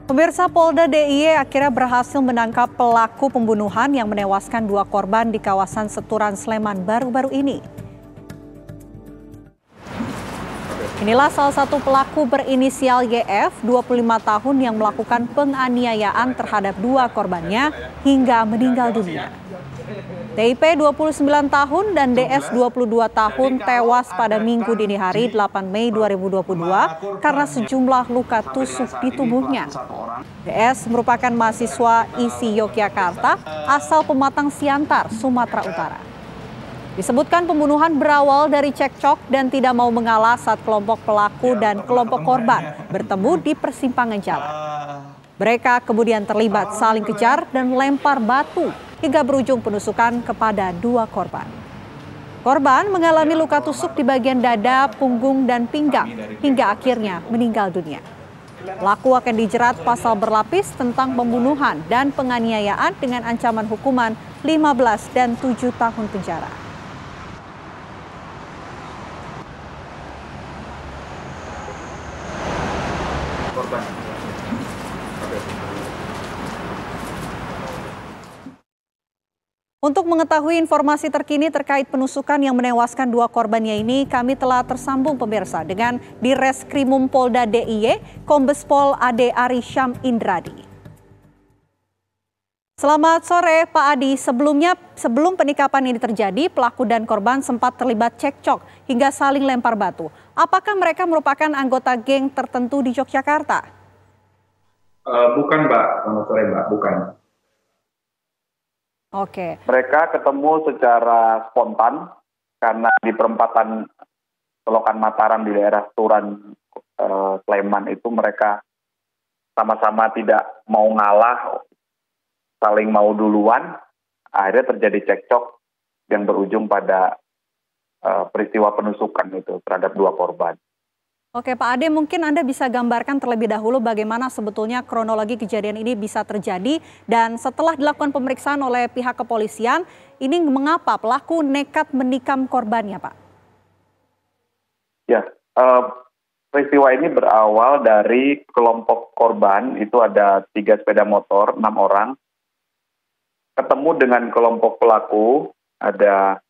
Pemirsa, Polda DIY akhirnya berhasil menangkap pelaku pembunuhan yang menewaskan 2 korban di kawasan Seturan, Sleman baru-baru ini. Inilah salah satu pelaku berinisial YF, 25 tahun yang melakukan penganiayaan terhadap 2 korbannya hingga meninggal dunia. TIP 29 tahun dan DS 22 tahun tewas pada Minggu dini hari 8 Mei 2022 karena sejumlah luka tusuk di tubuhnya. DS merupakan mahasiswa ISI Yogyakarta asal Pematang Siantar, Sumatera Utara. Disebutkan pembunuhan berawal dari cekcok dan tidak mau mengalah saat kelompok pelaku dan kelompok korban bertemu di persimpangan jalan. Mereka kemudian terlibat saling kejar dan lempar batu hingga berujung penusukan kepada 2 korban. Korban mengalami luka tusuk di bagian dada, punggung, dan pinggang hingga akhirnya meninggal dunia. Pelaku akan dijerat pasal berlapis tentang pembunuhan dan penganiayaan dengan ancaman hukuman 15 dan 7 tahun penjara. Untuk mengetahui informasi terkini terkait penusukan yang menewaskan 2 korbannya ini, kami telah tersambung pemirsa dengan Direskrimum Polda DIY, Kombes Pol Ade Ari Syam Indradi. Selamat sore Pak Adi, sebelum penikapan ini terjadi, pelaku dan korban sempat terlibat cekcok hingga saling lempar batu. Apakah mereka merupakan anggota geng tertentu di Yogyakarta? Bukan Mbak, selamat sore Mbak, bukan. Oke. Mereka ketemu secara spontan karena di perempatan Selokan Mataram di daerah Turan, Sleman itu mereka sama-sama tidak mau ngalah, saling mau duluan, akhirnya terjadi cekcok yang berujung pada peristiwa penusukan itu terhadap 2 korban. Oke Pak Ade, mungkin Anda bisa gambarkan terlebih dahulu bagaimana sebetulnya kronologi kejadian ini bisa terjadi dan setelah dilakukan pemeriksaan oleh pihak kepolisian, ini mengapa pelaku nekat menikam korbannya Pak? Ya, peristiwa ini berawal dari kelompok korban, itu ada 3 sepeda motor, 6 orang, ketemu dengan kelompok pelaku, ada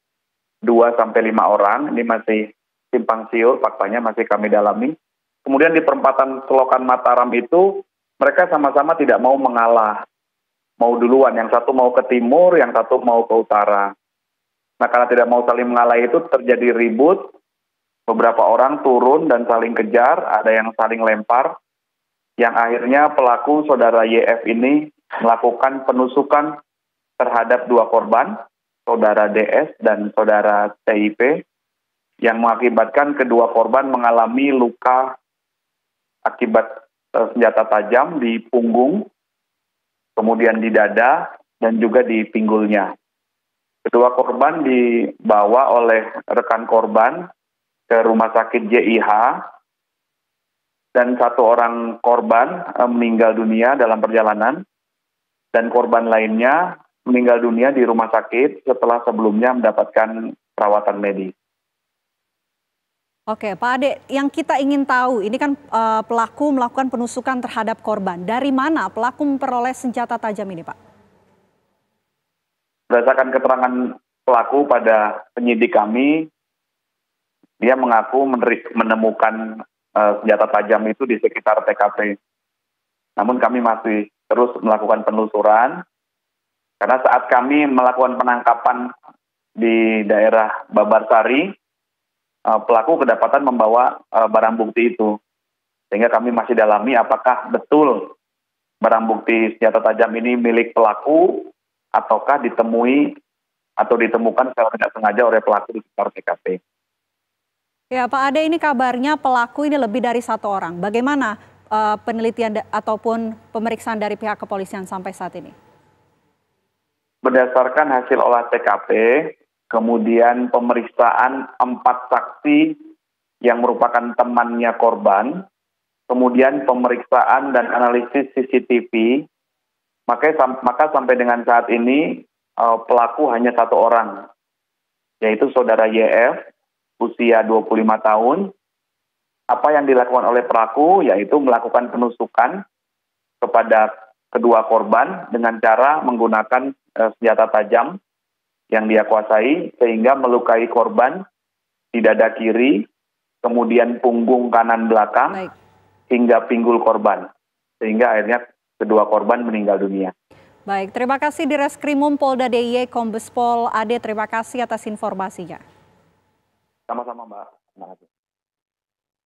2-5 orang, ini masih simpang siur, faktanya masih kami dalami. Kemudian di perempatan Selokan Mataram itu, mereka sama-sama tidak mau mengalah, mau duluan, yang satu mau ke timur, yang satu mau ke utara. Nah karena tidak mau saling mengalah itu terjadi ribut, beberapa orang turun dan saling kejar, ada yang saling lempar, yang akhirnya pelaku saudara YF ini melakukan penusukan terhadap 2 korban, saudara DS dan saudara TIP, yang mengakibatkan kedua korban mengalami luka akibat senjata tajam di punggung, kemudian di dada, dan juga di pinggulnya. Kedua korban dibawa oleh rekan korban ke rumah sakit JIH, dan 1 orang korban meninggal dunia dalam perjalanan, dan korban lainnya meninggal dunia di rumah sakit setelah sebelumnya mendapatkan perawatan medis. Oke Pak Ade, yang kita ingin tahu ini kan pelaku melakukan penusukan terhadap korban. Dari mana pelaku memperoleh senjata tajam ini Pak? Berdasarkan keterangan pelaku pada penyidik kami, dia mengaku menemukan senjata tajam itu di sekitar TKP. Namun kami masih terus melakukan penelusuran, karena saat kami melakukan penangkapan di daerah Babarsari, pelaku kedapatan membawa barang bukti itu. Sehingga kami masih dalami apakah betul barang bukti senjata tajam ini milik pelaku ataukah ditemui atau ditemukan secara tidak sengaja oleh pelaku di sekitar TKP. Ya Pak Ade, ini kabarnya pelaku ini lebih dari 1 orang. Bagaimana penelitian ataupun pemeriksaan dari pihak kepolisian sampai saat ini? Berdasarkan hasil olah TKP, kemudian pemeriksaan 4 saksi yang merupakan temannya korban, kemudian pemeriksaan dan analisis CCTV, maka sampai dengan saat ini pelaku hanya 1 orang, yaitu saudara YF, usia 25 tahun. Apa yang dilakukan oleh pelaku yaitu melakukan penusukan kepada kedua korban dengan cara menggunakan senjata tajam yang dia kuasai sehingga melukai korban di dada kiri, kemudian punggung kanan belakang, hingga pinggul korban. Sehingga akhirnya kedua korban meninggal dunia. Baik, terima kasih Direskrimum Polda DIY Kombes Pol Ade, terima kasih atas informasinya. Sama-sama Mbak. Terima kasih.